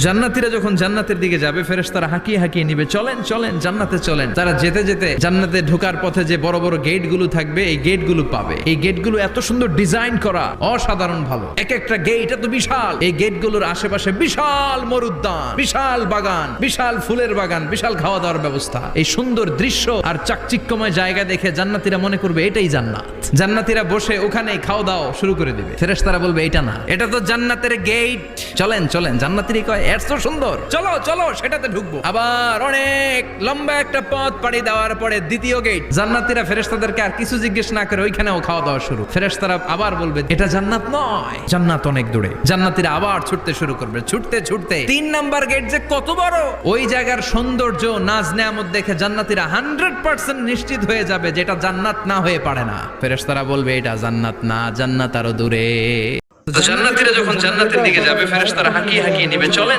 জান্নাতীরা যখন জান্নাতের দিকে যাবে ফেরেশতারা হাঁকিয়ে হাঁকিয়ে নিবে, চলেন চলেন জান্নাতে চলেন। তারা যেতে যেতে জান্নাতে ঢোকার পথে যে বড় বড় গেট গুলো থাকবে এই গেট গুলো পাবে। এই গেট গুলো এত সুন্দর ডিজাইন করা, অসাধারণ ভালো। এক একটা গেট এত বিশাল। এই গেট গুলোর আশেপাশে বিশাল মরুদ্যান, বিশাল বাগান, বিশাল ফুলের বাগান, বিশাল খাওয়া দাওয়ার ব্যবস্থা। এই সুন্দর দৃশ্য আর চাকচিক্যময় জায়গা দেখে জান্নাতীরা মনে করবে এটাই জান্নাত। জান্নাতীরা বসে ওখানেই খাওয়া দাওয়া শুরু করে দিবে। ফেরেশতারা বলবে এটা না, এটা তো জান্নাতের গেট, চলেন চলেন। জান্নাতীরা কয় এত সুন্দর, চলো চলো সেটাতে ঢুকবো। আবার অনেক লম্বা একটা পথ পাড়ি দেওয়ার পরে দ্বিতীয় গেট। জান্নাতীরা ফেরেশতাদেরকে আর কিছু জিজ্ঞেস না করে ওইখানেও খাওয়া দাওয়া শুরু। ফেরেশতারা আবার বলবে এটা জান্নাত নয়, জান্নাত অনেক দূরে। জান্নাতীরা আবার ছুটতে শুরু করবে। ছুটতে ছুটতে 3 নাম্বার গেট যে কত বড়, ওই জায়গার সৌন্দর্য নাজ নেয়ামত দেখে জান্নাতীরা 100% নিশ্চিত হয়ে যাবে যেটা জান্নাত না হয়ে পারে না। ফেরেশতারা বলবে এটা জান্নাত না, জান্নাত আরো দূরে। তো জান্নাতীরা যখন জান্নাতের দিকে যাবে ফেরেশতারা হাঁকিয়ে হাঁকিয়ে নিবে, চলেন